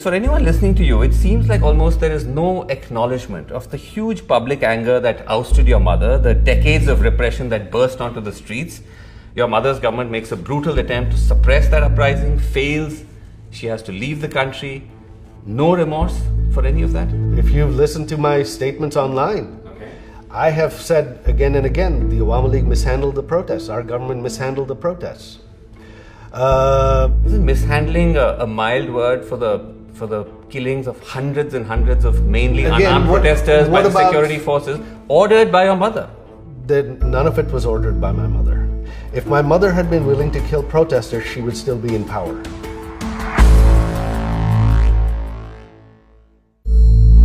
For anyone listening to you, it seems like almost there is no acknowledgement of the huge public anger that ousted your mother, the decades of repression that burst onto the streets. Your mother's government makes a brutal attempt to suppress that uprising, fails. She has to leave the country. No remorse for any of that? If you've listened to my statements online, I have said again and again, the Awami League mishandled the protests. Our government mishandled the protests. Isn't mishandling a mild word for the killings of hundreds and hundreds of mainly unarmed protesters by the security forces, ordered by your mother? None of it was ordered by my mother. If my mother had been willing to kill protesters, she would still be in power.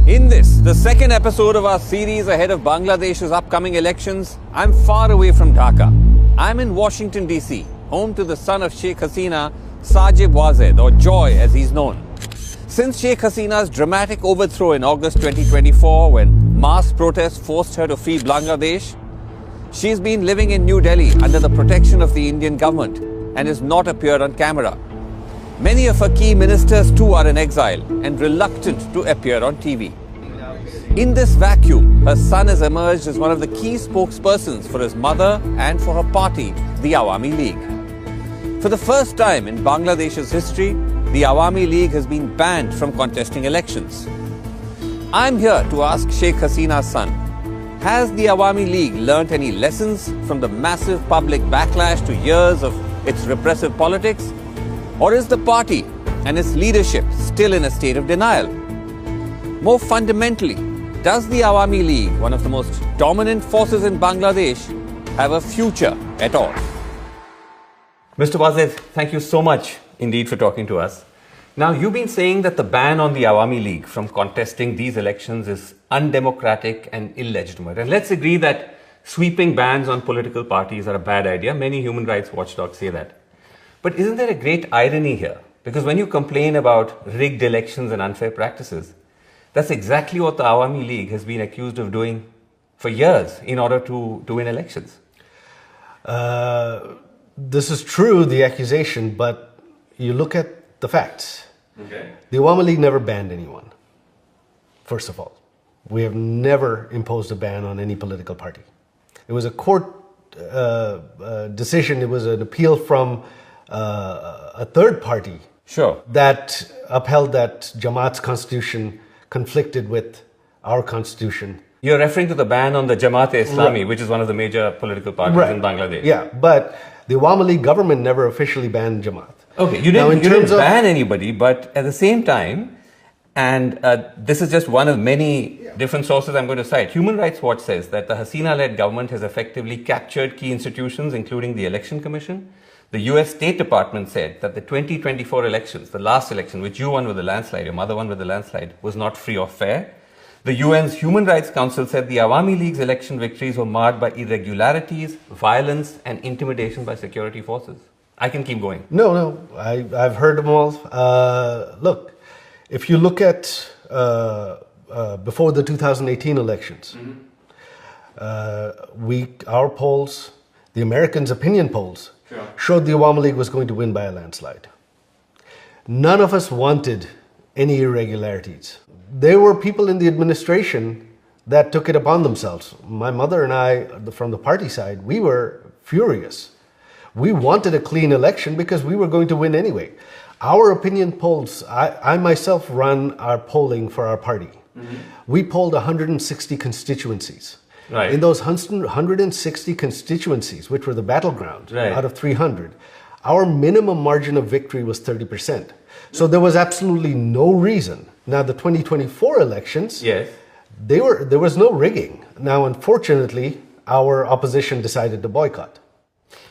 In this, the second episode of our series ahead of Bangladesh's upcoming elections, I'm far away from Dhaka. I'm in Washington, D.C., home to the son of Sheikh Hasina, Sajib Wazed, or Joy as he's known. Since Sheikh Hasina's dramatic overthrow in August 2024, when mass protests forced her to flee Bangladesh, she's been living in New Delhi under the protection of the Indian government and has not appeared on camera. Many of her key ministers too are in exile and reluctant to appear on TV. In this vacuum, her son has emerged as one of the key spokespersons for his mother and for her party, the Awami League. For the first time in Bangladesh's history, the Awami League has been banned from contesting elections. I'm here to ask Sheikh Hasina's son, has the Awami League learnt any lessons from the massive public backlash to years of its repressive politics? Or is the party and its leadership still in a state of denial? More fundamentally, does the Awami League, one of the most dominant forces in Bangladesh, have a future at all? Mr. Wazed, thank you so much indeed for talking to us. Now, you've been saying that the ban on the Awami League from contesting these elections is undemocratic and illegitimate. And let's agree that sweeping bans on political parties are a bad idea. Many human rights watchdogs say that. But isn't there a great irony here? Because when you complain about rigged elections and unfair practices, that's exactly what the Awami League has been accused of doing for years in order to win elections. This is true, the accusation, but you look at the facts. Okay. The Awami League never banned anyone, first of all. We have never imposed a ban on any political party. It was a court decision, it was an appeal from a third party that upheld that Jamaat's constitution conflicted with our constitution. You're referring to the ban on the Jamaat-e-Islami, which is one of the major political parties in Bangladesh. Yeah, but the Awami League government never officially banned Jamaat. Okay, you didn't ban anybody, but at the same time, and this is just one of many different sources I'm going to cite, Human Rights Watch says that the Hasina-led government has effectively captured key institutions, including the Election Commission. The US State Department said that the 2024 elections, the last election, which you won with a landslide, your mother won with a landslide, was not free or fair. The UN's Human Rights Council said the Awami League's election victories were marred by irregularities, violence, and intimidation by security forces. I can keep going. No, I've heard them all. Look, if you look at before the 2018 elections, our polls, the Americans' opinion polls, showed the Awami League was going to win by a landslide. None of us wanted any irregularities. There were people in the administration that took it upon themselves. My mother and I, from the party side, we were furious. We wanted a clean election because we were going to win anyway. Our opinion polls, I myself run our polling for our party. We polled 160 constituencies. Right. In those 160 constituencies, which were the battleground out of 300, our minimum margin of victory was 30%. So there was absolutely no reason. Now the 2024 elections, there was no rigging. Now, unfortunately, our opposition decided to boycott.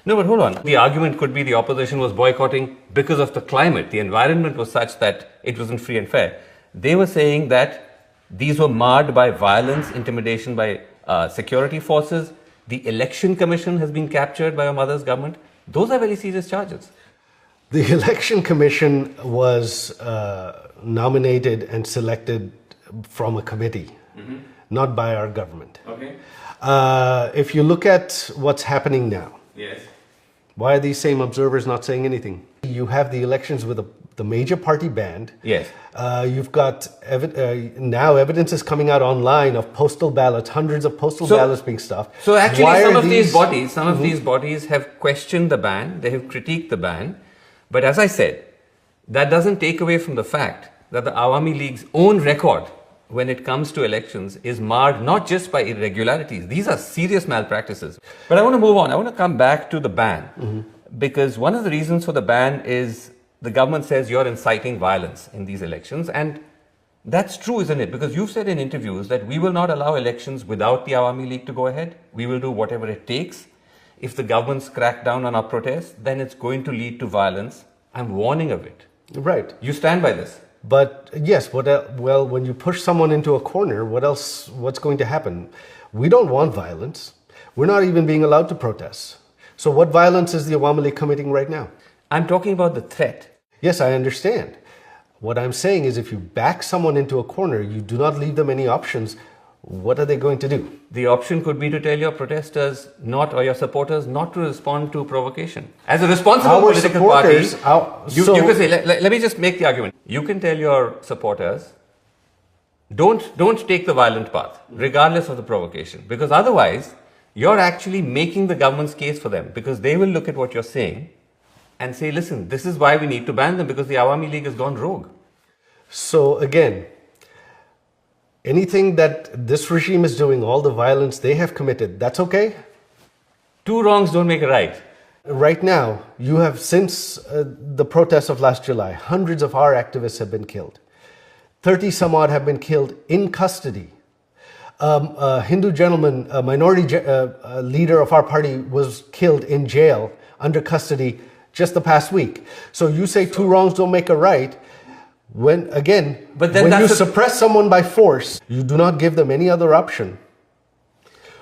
No, but hold on. The argument could be the opposition was boycotting because of the climate. The environment was such that it wasn't free and fair. They were saying that these were marred by violence, intimidation by security forces. The Election Commission has been captured by your mother's government. Those are very serious charges. The Election Commission was nominated and selected from a committee, not by our government. Okay. If you look at what's happening now, Why are these same observers not saying anything? You have the elections with the major party banned. Yes. You've got now evidence is coming out online of postal ballots, hundreds of postal ballots being stuffed. So actually, Why some are of these bodies have questioned the ban. They have critiqued the ban. But as I said, that doesn't take away from the fact that the Awami League's own record when it comes to elections is marred not just by irregularities. These are serious malpractices. But I want to move on. I want to come back to the ban because one of the reasons for the ban is the government says you're inciting violence in these elections. And that's true, isn't it? Because you've said in interviews that we will not allow elections without the Awami League to go ahead. We will do whatever it takes. If the government's crack down on our protests, then it's going to lead to violence. I'm warning of it. Right. You stand by this. But yes, well, when you push someone into a corner, what's going to happen? We don't want violence. We're not even being allowed to protest. So what violence is the Awami League committing right now? I'm talking about the threat. Yes, I understand. What I'm saying is if you back someone into a corner, you do not leave them any options, what are they going to do? The option could be to tell your protesters or your supporters not to respond to provocation. As a responsible political party, you can say, let me just make the argument. You can tell your supporters, don't take the violent path, regardless of the provocation. Because otherwise, you're actually making the government's case for them. Because they will look at what you're saying and say, listen, this is why we need to ban them because the Awami League has gone rogue. So again, anything that this regime is doing, all the violence they have committed, that's okay? Two wrongs don't make a right. Right now, you have, since the protests of last July, hundreds of our activists have been killed. 30 some odd have been killed in custody. A Hindu gentleman, a minority leader of our party was killed in jail under custody just the past week. So you say two wrongs don't make a right. When you suppress someone by force, you do not give them any other option.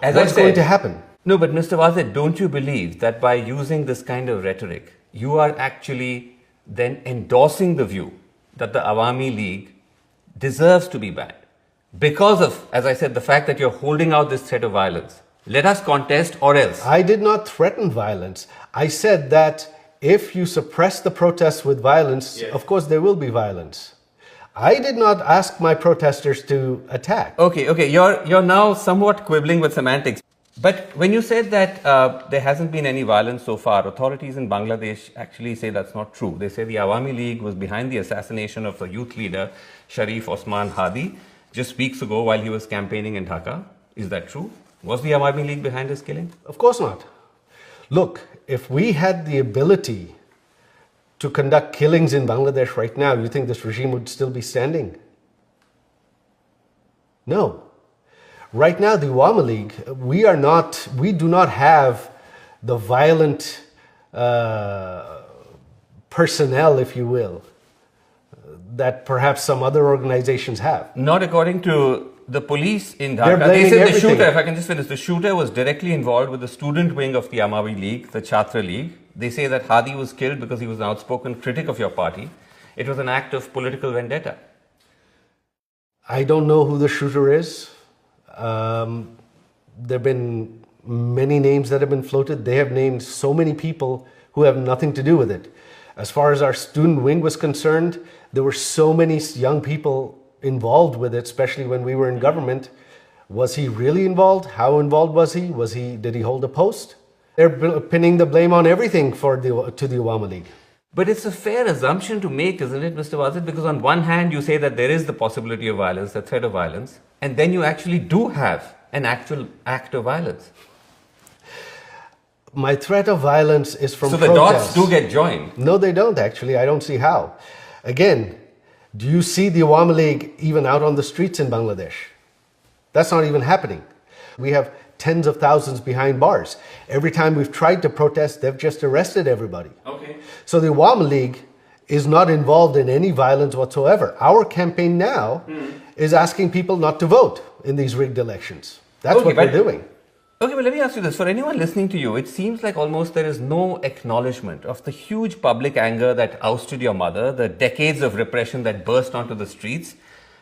What's going to happen? No, but Mr. Wazir, don't you believe that by using this kind of rhetoric, you are actually then endorsing the view that the Awami League deserves to be banned? Because of, as I said, the fact that you're holding out this threat of violence. Let us contest or else. I did not threaten violence. I said that if you suppress the protests with violence, of course there will be violence. I did not ask my protesters to attack. Okay, you're now somewhat quibbling with semantics. But when you said that there hasn't been any violence so far, authorities in Bangladesh actually say that's not true. They say the Awami League was behind the assassination of the youth leader Sharif Osman Hadi just weeks ago while he was campaigning in Dhaka. Is that true? Was the Awami League behind his killing? Of course not. Look, if we had the ability to conduct killings in Bangladesh right now, you think this regime would still be standing? No. Right now, the Awami League, we do not have the violent personnel, if you will, that perhaps some other organizations have. Not according to the police in Dhaka. They said the shooter, if I can just finish, the shooter was directly involved with the student wing of the Awami League, the Chhatra League. They say that Hadi was killed because he was an outspoken critic of your party. It was an act of political vendetta. I don't know who the shooter is. There have been many names that have been floated. They have named so many people who have nothing to do with it. As far as our student wing was concerned, there were so many young people involved with it, especially when we were in government. Was he really involved? How involved was he? Did he hold a post? They're pinning the blame on everything to the Awami League. But it's a fair assumption to make, isn't it, Mr. Wazir? Because on one hand, you say that there is the possibility of violence, the threat of violence, and then you actually do have an actual act of violence. My threat of violence is from protests. So the dots do get joined. No, they don't actually. I don't see how. Again, do you see the Awami League even out on the streets in Bangladesh? That's not even happening. We have tens of thousands behind bars. Every time we've tried to protest, they've just arrested everybody. Okay. So the Awami League is not involved in any violence whatsoever. Our campaign now is asking people not to vote in these rigged elections. That's what we're doing. Okay, but let me ask you this. For anyone listening to you, it seems like almost there is no acknowledgement of the huge public anger that ousted your mother, the decades of repression that burst onto the streets.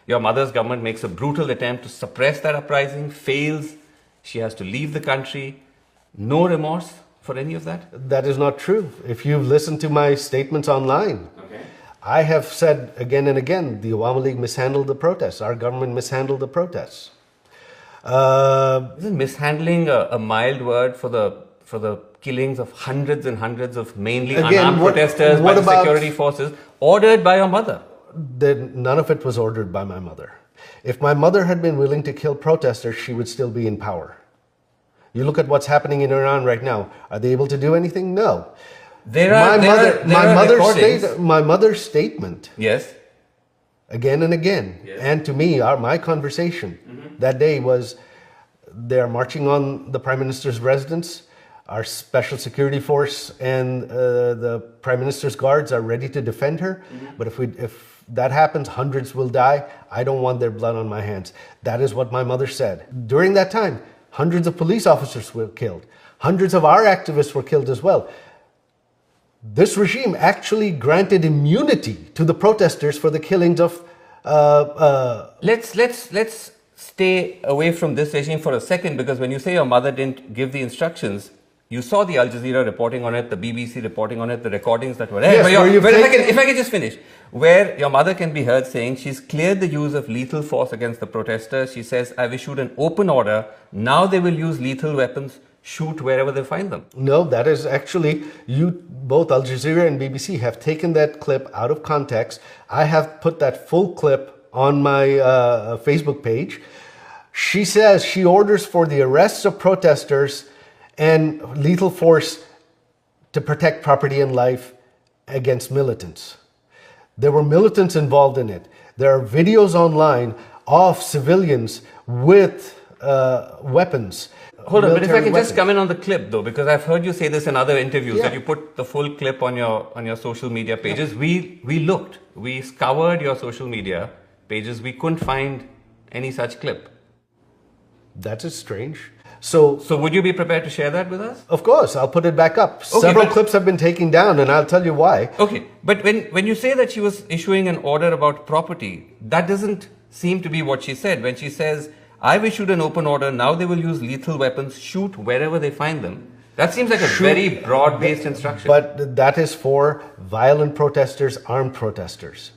Your mother's government makes a brutal attempt to suppress that uprising, fails. She has to leave the country. No remorse for any of that? That is not true. If you've listened to my statements online, Okay. I have said again and again, the Awami League mishandled the protests. Our government mishandled the protests. Isn't mishandling a mild word for the killings of hundreds and hundreds of mainly unarmed protesters by the security forces, ordered by your mother? None of it was ordered by my mother. If my mother had been willing to kill protesters, she would still be in power. You look at what's happening in Iran right now. Are they able to do anything? No. My mother's statement. Yes. Again and again, yes. And to me, my conversation that day was, they are marching on the Prime Minister's residence. Our special security force and the Prime Minister's guards are ready to defend her. But if that happens, hundreds will die. I don't want their blood on my hands. That is what my mother said. During that time, hundreds of police officers were killed. Hundreds of our activists were killed as well. This regime actually granted immunity to the protesters for the killings of... Let's stay away from this regime for a second, because when you say your mother didn't give the instructions, you saw the Al Jazeera reporting on it, the BBC reporting on it, the recordings that were there. Yes, if I can just finish, where your mother can be heard saying she's cleared the use of lethal force against the protesters. She says, I've issued an open order. Now they will use lethal weapons, shoot wherever they find them. No, that is actually, both Al Jazeera and BBC have taken that clip out of context. I have put that full clip on my Facebook page. She says she orders for the arrests of protesters and lethal force to protect property and life against militants. There were militants involved in it. There are videos online of civilians with weapons. Hold on, but if I can just come in on the clip though, because I've heard you say this in other interviews, that you put the full clip on your social media pages. Yeah. We scoured your social media pages. We couldn't find any such clip. That is strange. So would you be prepared to share that with us? Of course, I'll put it back up. Okay, several clips have been taken down, and I'll tell you why. Okay, but when you say that she was issuing an order about property, that doesn't seem to be what she said. When she says, I've issued an open order, now they will use lethal weapons, shoot wherever they find them. That seems like a very broad-based instruction. But that is for violent protesters, armed protesters,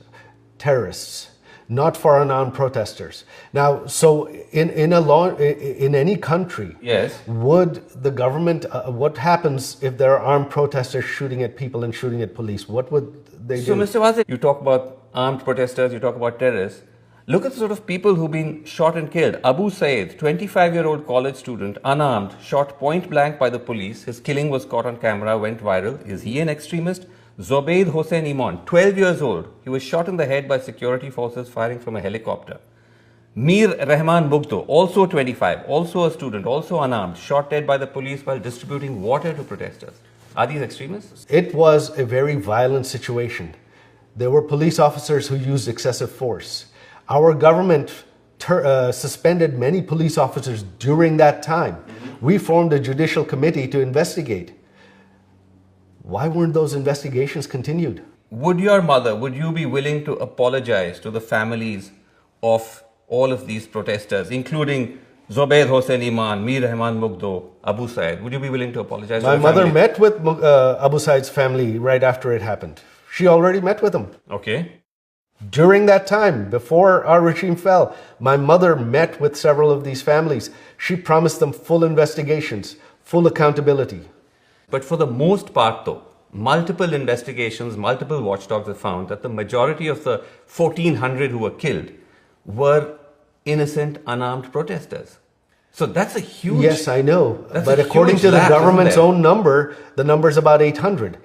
terrorists, not for unarmed protesters. Now, so in any country, yes, would the government, what happens if there are armed protesters shooting at people and shooting at police? What would they do? So, Mr. Wazir, you talk about armed protesters, you talk about terrorists. Look at the sort of people who've been shot and killed. Abu Saeed, 25-year-old college student, unarmed, shot point blank by the police. His killing was caught on camera, went viral. Is he an extremist? Zobaid Hossein Iman, 12 years old. He was shot in the head by security forces firing from a helicopter. Mir Rahman Bugdo, also 25, also a student, also unarmed, shot dead by the police while distributing water to protesters. Are these extremists? It was a very violent situation. There were police officers who used excessive force. Our government suspended many police officers during that time. We formed a judicial committee to investigate. Why weren't those investigations continued? Would you be willing to apologize to the families of all of these protesters, including Zobaid Hossein Iman, Mir Rahman Bugdo, Abu Saeed? Would you be willing to apologize to My the mother families? met with Abu Saeed's family right after it happened. She already met with them. Okay. During that time, before our regime fell, my mother met with several of these families. She promised them full investigations, full accountability. But for the most part though, multiple investigations, multiple watchdogs have found that the majority of the 1,400 who were killed were innocent, unarmed protesters. So that's a huge... Yes, I know. But according to the government's own number, the number is about 800.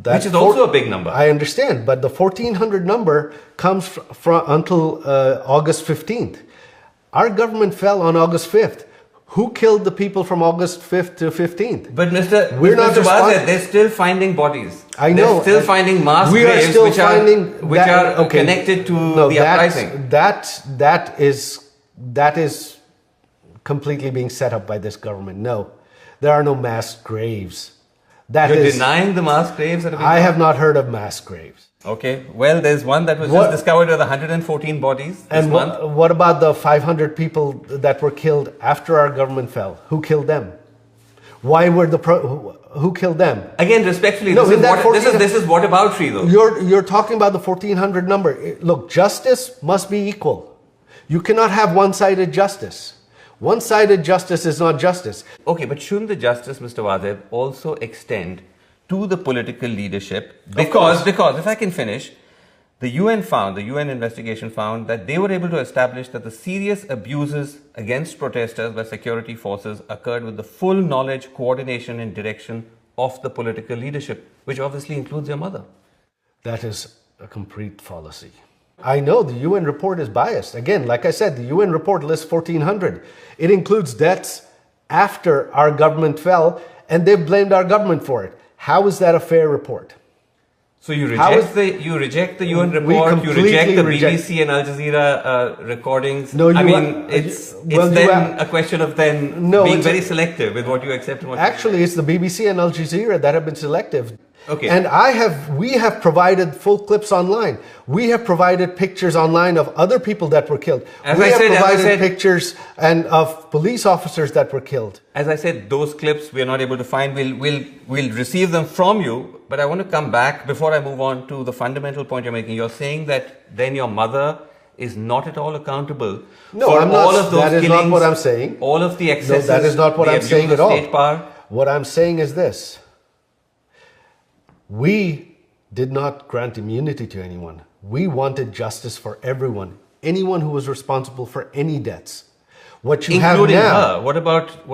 Which is also a big number. I understand, but the 1,400 number comes from until August 15th. Our government fell on August 5th. Who killed the people from August 5th to 15th? But Mr. Wazir, they're still finding bodies. I know. They're still finding mass graves which are connected to the uprising. That is completely being set up by this government. No, there are no mass graves. You're denying the mass graves that have been I have not heard of mass graves. Okay, well, there's one that was just discovered with 114 bodies this month. What about the 500 people that were killed after our government fell? Who killed them? Why were Who killed them? Again, respectfully, No, in that this is whataboutery, though. You're talking about the 1400 number. Look, justice must be equal. You cannot have one-sided justice. One-sided justice is not justice. Okay, but shouldn't the justice, Mr. Wadeb, also extend to the political leadership? Because if I can finish, the UN investigation found that they were able to establish that the serious abuses against protesters by security forces occurred with the full knowledge, coordination and direction of the political leadership, which obviously includes your mother. That is a complete fallacy. I know the UN report is biased. Again, like I said, the UN report lists 1,400. It includes deaths after our government fell, and they've blamed our government for it. How is that a fair report? So you reject the UN report, you reject the BBC and Al Jazeera recordings. No, it's then a question of being very selective with what you accept and what actually, it's the BBC and Al Jazeera that have been selective. Okay. And we have provided full clips online. We have provided pictures online of other people that were killed. We have provided pictures and of police officers that were killed. As I said, those clips we are not able to find. We'll receive them from you. But I want to come back before I move on to the fundamental point you're making. You're saying that then your mother is not at all accountable for all of those killings. That is not what I'm saying. All of the excesses. No, that is not what I'm saying at all. State power. What I'm saying is this. We did not grant immunity to anyone. We wanted justice for everyone. Anyone who was responsible for any deaths. What you Including have now, her. What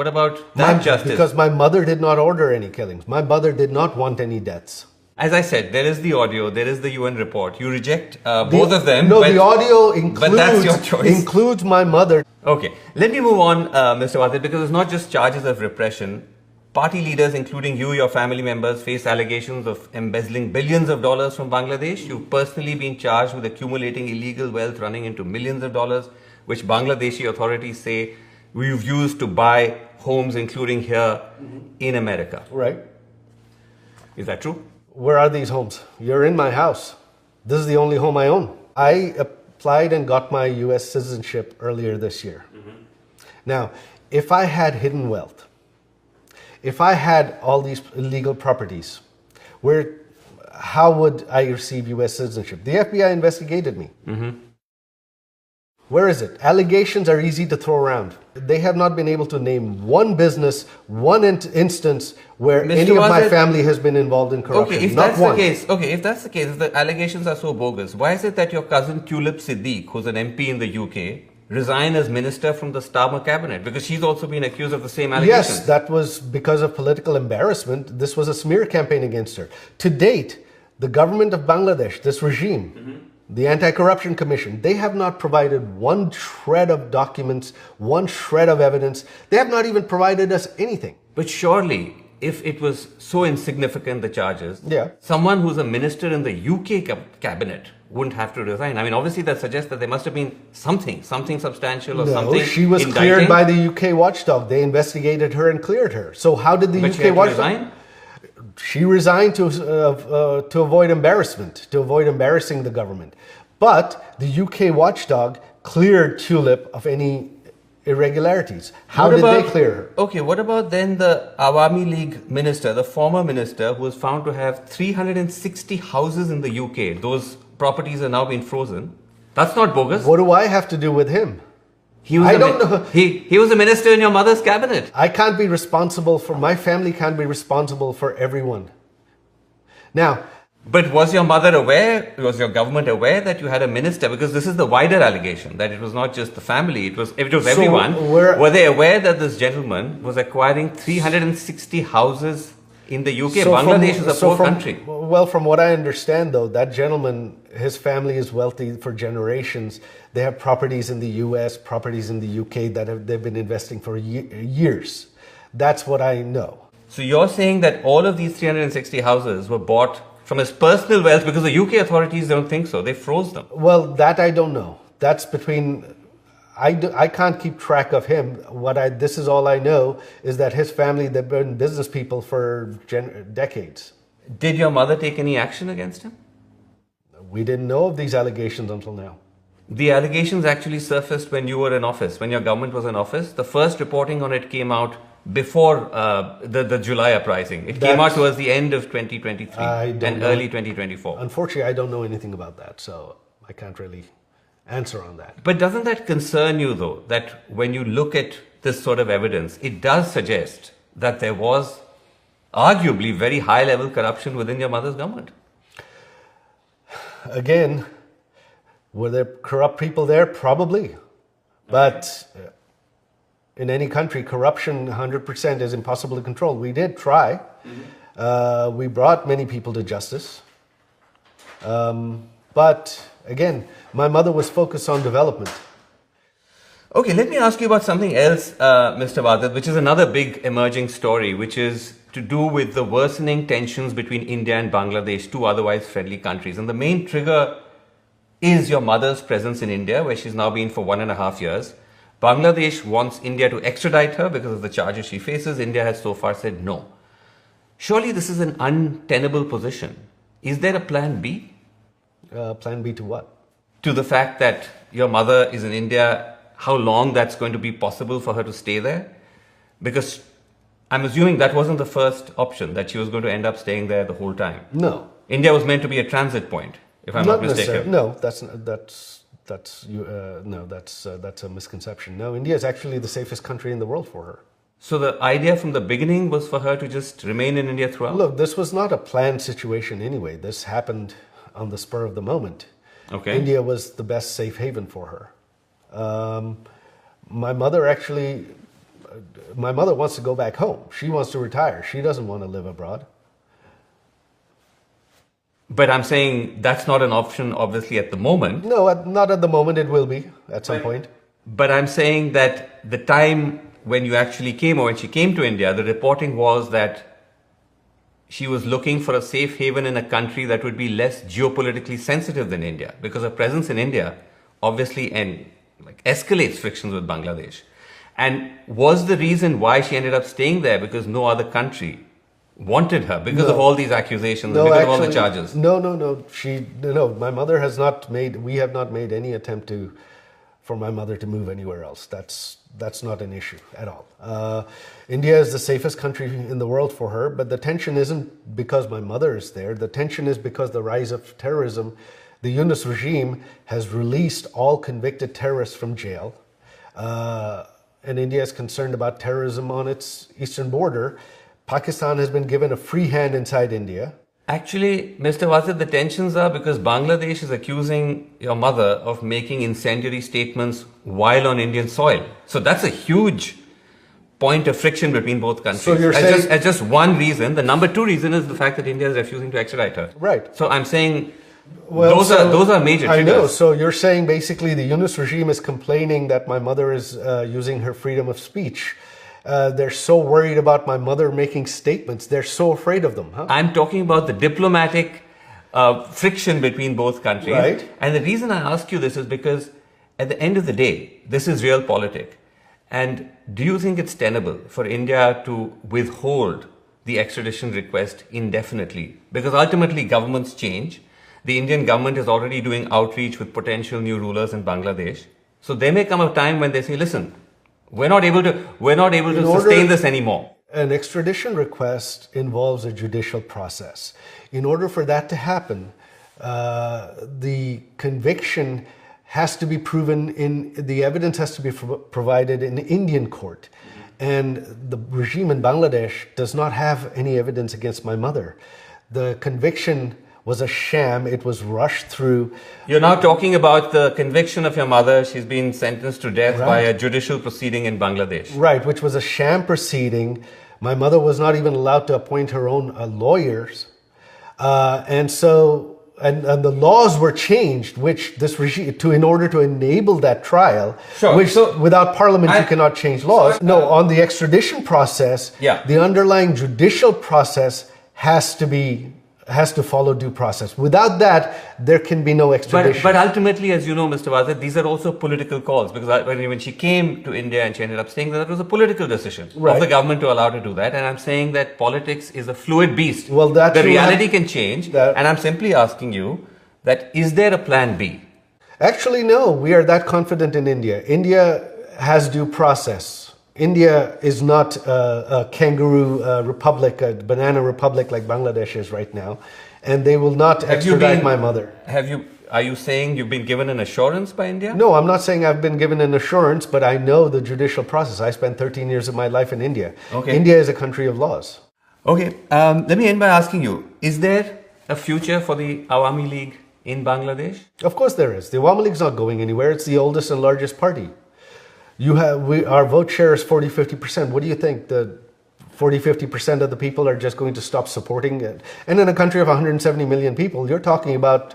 about that justice? Because my mother did not order any killings. My mother did not want any deaths. As I said, there is the audio, there is the UN report. You reject both of them. No, the audio includes, but that's your choice. Includes my mother. Okay, let me move on, Mr. Wadid, because it's not just charges of repression. Party leaders, including you, your family members, face allegations of embezzling billions of dollars from Bangladesh. You've personally been charged with accumulating illegal wealth running into millions of dollars, which Bangladeshi authorities say we've used to buy homes, including here in America. Right. Is that true? Where are these homes? You're in my house. This is the only home I own. I applied and got my US citizenship earlier this year. Now, if I had hidden wealth, if I had all these illegal properties, how would I receive US citizenship? The FBI investigated me. Where is it? Allegations are easy to throw around. They have not been able to name one business, one instance where any of my family has been involved in corruption. Okay, if that's the case, if the allegations are so bogus, why is it that your cousin Tulip Siddique, who's an MP in the UK, resigned as minister from the Starmer cabinet? Because she's also been accused of the same allegations. Yes, that was because of political embarrassment. This was a smear campaign against her. To date, the government of Bangladesh, this regime, the Anti-Corruption Commission, they have not provided one shred of documents, one shred of evidence. They have not even provided us anything. But surely, if it was so insignificant, the charges, someone who's a minister in the UK cabinet wouldn't have to resign. I mean, obviously that suggests that there must have been something substantial or something. No, she was cleared by the UK watchdog. They investigated her and cleared her. So how did the UK watchdog? She resigned to avoid embarrassment, to avoid embarrassing the government. But the UK watchdog cleared Tulip of any irregularities. How did they clear her? Okay, what about then the Awami League minister, the former minister, who was found to have 360 houses in the UK? Those properties are now being frozen. That's not bogus. What do I have to do with him? He was a minister in your mother's cabinet. I can't be responsible for, my family can't be responsible for everyone. Now, but was your mother aware, was your government aware that you had a minister? Because this is the wider allegation, that it was not just the family, it was everyone. Were they aware that this gentleman was acquiring 360 houses in the UK? Bangladesh is a poor country. Well, from what I understand though, that gentleman, his family is wealthy for generations. They have properties in the US, properties in the UK that they've been investing for years. That's what I know. So you're saying that all of these 360 houses were bought from his personal wealth, because the UK authorities don't think so. They froze them. Well, that I don't know. That's between... I can't keep track of him. This is all I know is that his family, they've been business people for decades. Did your mother take any action against him? We didn't know of these allegations until now. The allegations actually surfaced when you were in office, when your government was in office. The first reporting on it came out before the July uprising? It came out towards the end of 2023 and early 2024. Unfortunately, I don't know anything about that, so I can't really answer on that. But doesn't that concern you, though, that when you look at this sort of evidence, it does suggest that there was arguably very high-level corruption within your mother's government? Again, were there corrupt people there? Probably. But in any country, corruption 100% is impossible to control. We did try. We brought many people to justice. But again, my mother was focused on development. Okay, let me ask you about something else, Mr. Wadat, which is another big emerging story, which is to do with the worsening tensions between India and Bangladesh, two otherwise friendly countries. And the main trigger is your mother's presence in India, where she's now been for 1.5 years. Bangladesh wants India to extradite her because of the charges she faces. India has so far said no. Surely this is an untenable position. Is there a plan B? Plan B to what? To the fact that your mother is in India, how long that's going to be possible for her to stay there? Because I'm assuming that wasn't the first option, that she was going to end up staying there the whole time. No. India was meant to be a transit point, if I'm not mistaken. No, that's a misconception. No, India is actually the safest country in the world for her. So the idea from the beginning was for her to just remain in India throughout? Look, this was not a planned situation anyway. This happened on the spur of the moment. Okay. India was the best safe haven for her. My mother wants to go back home. She wants to retire. She doesn't want to live abroad. But I'm saying that's not an option, obviously, at the moment. No, not at the moment. It will be at some point. But I'm saying that the time when you actually came, or when she came to India, the reporting was that she was looking for a safe haven in a country that would be less geopolitically sensitive than India, because her presence in India obviously escalates frictions with Bangladesh. And was the reason why she ended up staying there because no other country wanted her because of all these accusations, because of all the charges? No. My mother has not made. We have not made any attempt for my mother to move anywhere else. That's not an issue at all. India is the safest country in the world for her, but the tension isn't because my mother is there. The tension is because the rise of terrorism. The Yunus regime has released all convicted terrorists from jail. And India is concerned about terrorism on its eastern border. Pakistan has been given a free hand inside India. Actually, Mr. Wasit, the tensions are because Bangladesh is accusing your mother of making incendiary statements while on Indian soil. So that's a huge point of friction between both countries. So you're saying... as just one reason. The number two reason is the fact that India is refusing to extradite her. Right. So I'm saying... Well, those are major triggers. I know. So you're saying basically the Yunus regime is complaining that my mother is using her freedom of speech. They're so worried about my mother making statements. They're so afraid of them. Huh? I'm talking about the diplomatic friction between both countries. Right. And the reason I ask you this is because at the end of the day, this is realpolitik. And do you think it's tenable for India to withhold the extradition request indefinitely? Because ultimately governments change. The Indian government is already doing outreach with potential new rulers in Bangladesh. So there may come a time when they say, listen, we're not able to sustain this anymore. An extradition request involves a judicial process. In order for that to happen, the conviction has to be proven the evidence has to be provided in Indian court. And the regime in Bangladesh does not have any evidence against my mother. The conviction was a sham. It was rushed through. You're now talking about the conviction of your mother. She's been sentenced to death by a judicial proceeding in Bangladesh. Right, which was a sham proceeding. My mother was not even allowed to appoint her own lawyers. And the laws were changed, which this regime, in order to enable that trial, without parliament you cannot change laws. On the extradition process, the underlying judicial process has to follow due process. Without that, there can be no extradition. But ultimately, as you know, Mr. Wasit, these are also political calls. Because when she came to India and she ended up staying there, that was a political decision of the government to allow her to do that. And I'm saying that politics is a fluid beast. Well, the reality can change. And I'm simply asking you that is there a plan B? Actually, no. We are that confident in India. India has due process. India is not a kangaroo republic, a banana republic like Bangladesh is right now, and they will not extradite my mother. Are you saying you've been given an assurance by India? No, I'm not saying I've been given an assurance, but I know the judicial process. I spent 13 years of my life in India. Okay. India is a country of laws. Okay, let me end by asking you, is there a future for the Awami League in Bangladesh? Of course there is. The Awami League is not going anywhere. It's the oldest and largest party. Our vote share is 40-50%. What do you think? The 40-50% of the people are just going to stop supporting it? And in a country of 170 million people, you're talking about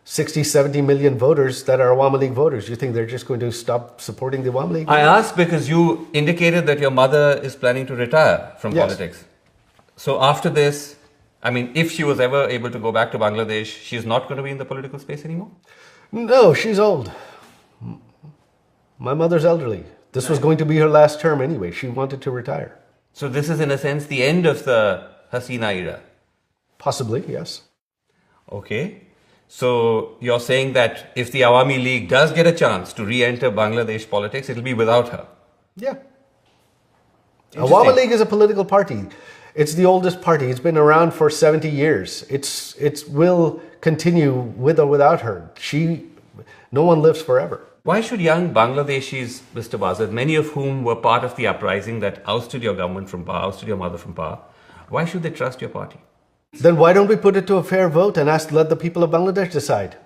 60-70 million voters that are Awami League voters. You think they're just going to stop supporting the Awami League? I asked because you indicated that your mother is planning to retire from Yes. politics. So after this, I mean, if she was ever able to go back to Bangladesh, she's not going to be in the political space anymore? No, she's old. My mother's elderly. This was going to be her last term anyway. She wanted to retire. So this is, in a sense, the end of the Hasina era? Possibly, yes. Okay. So you're saying that if the Awami League does get a chance to re-enter Bangladesh politics, it'll be without her? Yeah. Interesting. Awami League is a political party. It's the oldest party. It's been around for 70 years. It will continue with or without her. No one lives forever. Why should young Bangladeshis, Mr. Bazad, many of whom were part of the uprising that ousted your government from power, ousted your mother from power, why should they trust your party? Then why don't we put it to a fair vote and let the people of Bangladesh decide?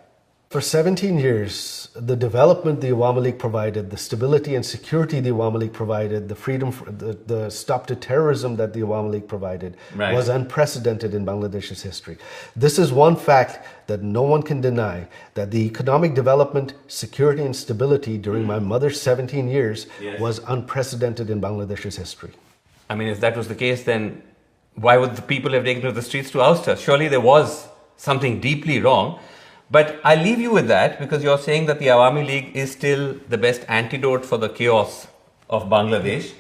For 17 years, the development the Awami League provided, the stability and security the Awami League provided, the freedom, the stop to terrorism that the Awami League provided was unprecedented in Bangladesh's history. This is one fact that no one can deny, that the economic development, security and stability during my mother's 17 years was unprecedented in Bangladesh's history. I mean, if that was the case, then why would the people have taken to the streets to oust her? Surely there was something deeply wrong. But I leave you with that because you're saying that the Awami League is still the best antidote for the chaos of Bangladesh.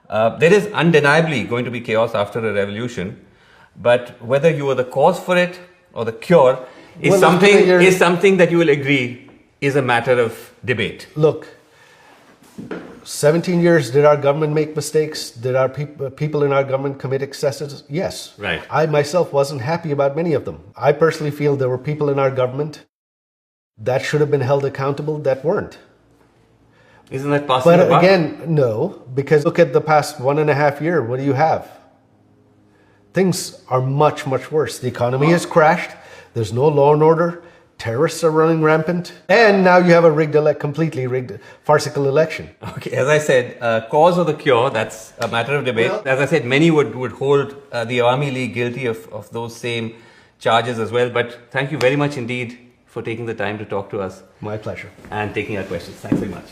There is undeniably going to be chaos after a revolution, but whether you are the cause for it or the cure is something that you will agree is a matter of debate. Look, 17 years, did our government make mistakes? Did our people in our government commit excesses? Yes. Right. I myself wasn't happy about many of them. I personally feel there were people in our government that should have been held accountable that weren't. Isn't that possible? But again, no, because look at the past 1.5 years. What do you have? Things are much, much worse. The economy has crashed. There's no law and order. Terrorists are running rampant. And now you have a completely rigged, farcical election. Okay, as I said, cause or the cure, that's a matter of debate. Well, as I said, many would hold the Awami League guilty of those same charges as well. But thank you very much indeed for taking the time to talk to us. My pleasure. And taking our questions. Thanks very much.